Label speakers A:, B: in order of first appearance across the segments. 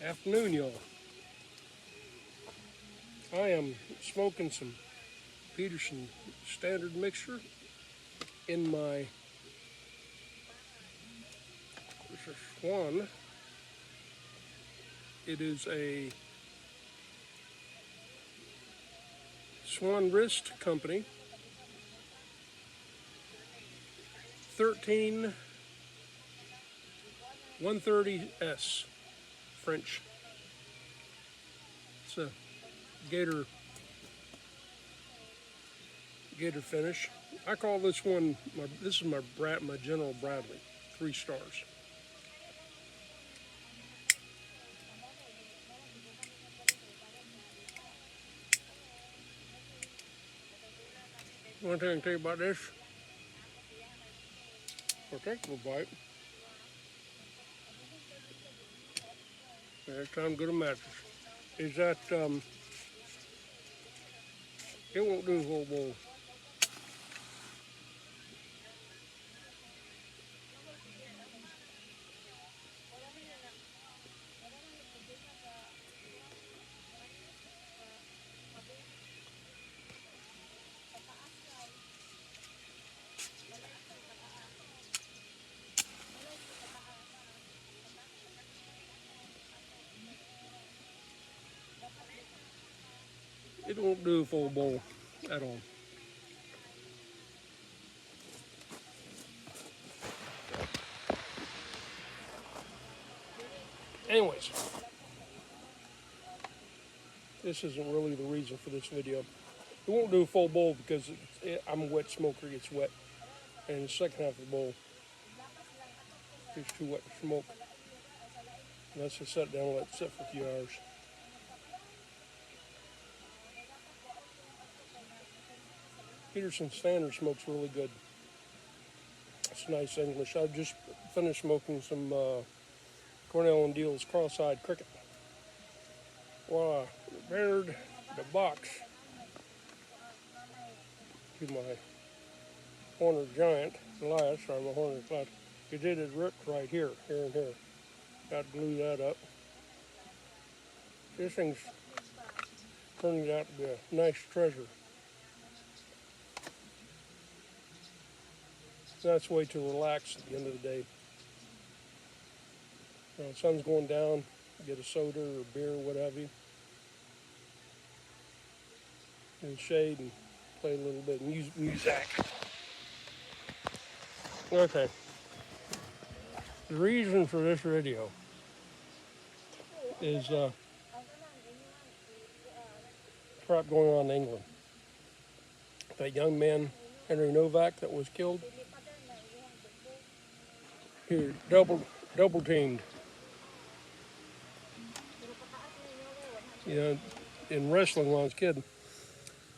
A: Afternoon, y'all. I am smoking some Peterson standard mixture in my Swan. It is a Swan Wrist Company 13130S French. It's a gator finish. I call this one this is my General Bradley, 3 stars. One thing I can tell you about this, I'll take a bite. Next time, go to mattress. Is that it won't do the whole bowl. It won't do a full bowl at all. Anyways, this isn't really the reason for this video. It won't do a full bowl because I'm a wet smoker, it gets wet. And the second half of the bowl is too wet to smoke. And let's just set it down and let it sit for a few hours. Peterson Standard smokes really good. It's nice English. I've just finished smoking some Cornell and Deal's Cross-Eyed Cricket. Well, I repaired the box to my Horner Giant glass, or my Horner glass. It did it ripped right here and here. Got to glue that up. This thing's turning out to be a nice treasure. Nice way to relax at the end of the day. The sun's going down, get a soda or beer or what have you. In the shade and play a little bit of music. Okay. The reason for this video is crap going on in England. That young man, Henry Novak, that was killed. He double teamed. You know, in wrestling when I was a kid,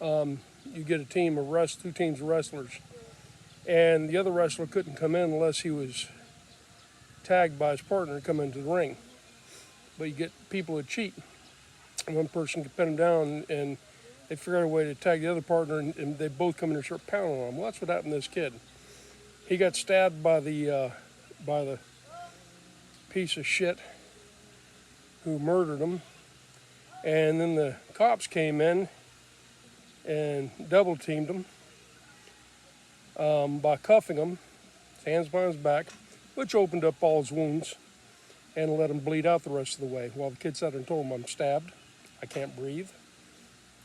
A: you get a team of 2 teams of wrestlers, and the other wrestler couldn't come in unless he was tagged by his partner to come into the ring. But you get people that cheat. One person could pin him down, and they figure out a way to tag the other partner, and they both come in and start pounding on him. Well, that's what happened to this kid. He got stabbed by the piece of shit who murdered him, and then the cops came in and double teamed him by cuffing him, his hands behind his back, which opened up all his wounds and let him bleed out the rest of the way. While the kid sat there and told him, "I'm stabbed, I can't breathe."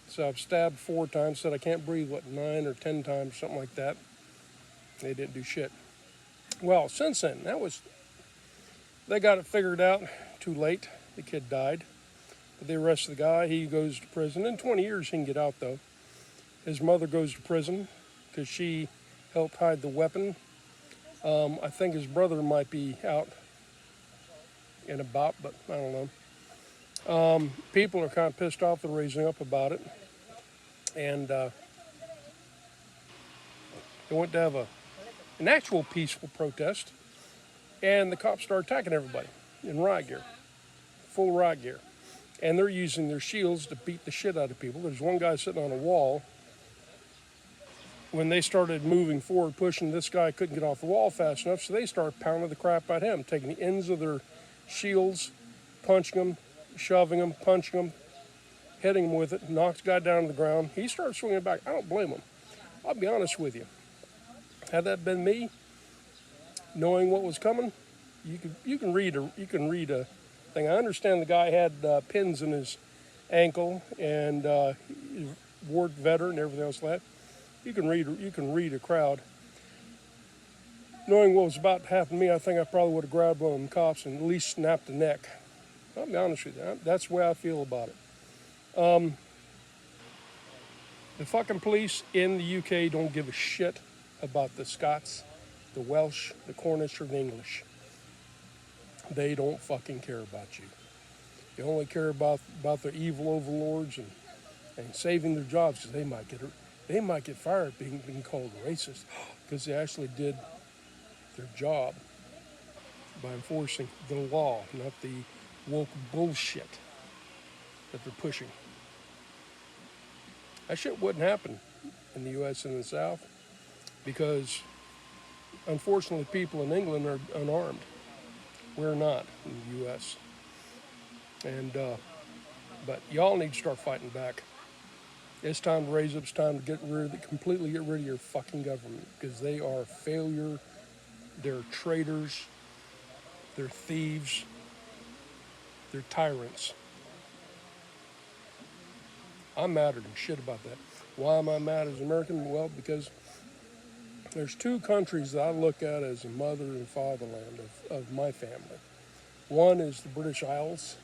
A: So I've stabbed 4 times, said I can't breathe, 9 or 10 times, something like that. They didn't do shit. Well, since then, they got it figured out too late. The kid died. But they arrested the guy. He goes to prison. In 20 years, he can get out, though. His mother goes to prison because she helped hide the weapon. I think his brother might be out and about, but I don't know. People are kind of pissed off. They're raising up about it. And they went to have an actual peaceful protest. And the cops start attacking everybody in riot gear, full riot gear. And they're using their shields to beat the shit out of people. There's one guy sitting on a wall. When they started moving forward, pushing, this guy couldn't get off the wall fast enough, so they started pounding the crap out of him, taking the ends of their shields, punching him, shoving him, punching him, hitting him with it, knocks the guy down to the ground. He starts swinging back. I don't blame him. I'll be honest with you. Had that been me, knowing what was coming, you can read a thing. I understand the guy had pins in his ankle and he's a war veteran and everything else like that. You can read a crowd. Knowing what was about to happen to me, I think I probably would have grabbed one of them cops and at least snapped the neck. I'll be honest with you. That's the way I feel about it. The fucking police in the UK don't give a shit about the Scots, the Welsh, the Cornish, or the English. They don't fucking care about you. They only care about their evil overlords and saving their jobs, because they might get fired being called racist because they actually did their job by enforcing the law, not the woke bullshit that they're pushing. That shit wouldn't happen in the U.S. and the South because, unfortunately, people in England are unarmed. We're not in the U.S. But y'all need to start fighting back. It's time to raise up. It's time to completely get rid of your fucking government, because they are a failure. They're traitors. They're thieves. They're tyrants. I'm madder than shit about that. Why am I mad as an American? Well, because there's two countries that I look at as a mother and fatherland of my family. One is the British Isles,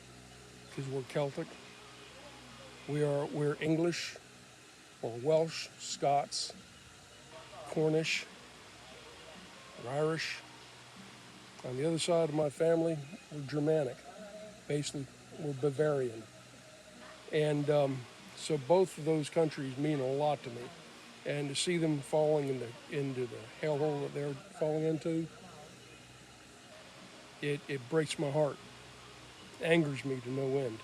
A: because we're Celtic. We're English, or Welsh, Scots, Cornish, or Irish. On the other side of my family, we're Germanic. Basically, we're Bavarian. And so both of those countries mean a lot to me. And to see them falling into the hellhole that they're falling into, it breaks my heart. It angers me to no end.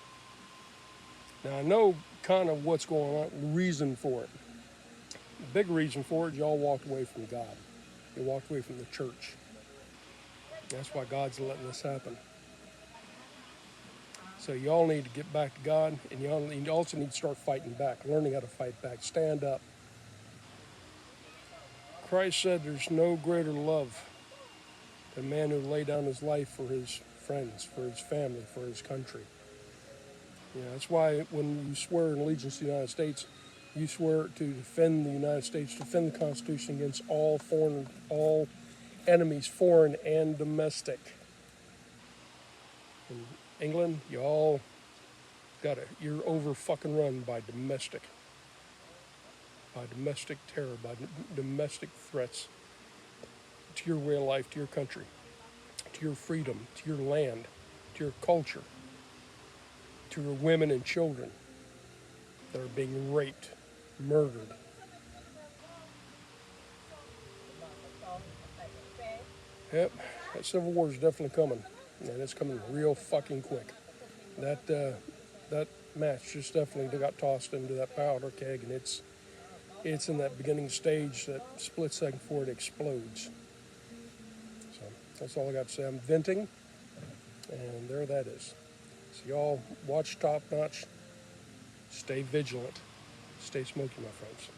A: Now, I know kind of what's going on, the reason for it. The big reason for it is y'all walked away from God. You walked away from the church. That's why God's letting this happen. So y'all need to get back to God, and y'all also need to start fighting back, learning how to fight back, stand up. Christ said there's no greater love than a man who lay down his life for his friends, for his family, for his country. You know, that's why when you swear in allegiance to the United States, you swear to defend the United States, defend the Constitution against all enemies, foreign and domestic. In England, you're over fucking run by domestic terror, by domestic threats to your way of life, to your country, to your freedom, to your land, to your culture, to your women and children that are being raped, murdered. Yep, that Civil War is definitely coming, and it's coming real fucking quick. That match just definitely got tossed into that powder keg, and it's in that beginning stage, that split second before it explodes. So that's all I got to say. I'm venting, and there that is. So y'all watch Top Notch. Stay vigilant. Stay smoky, my friends.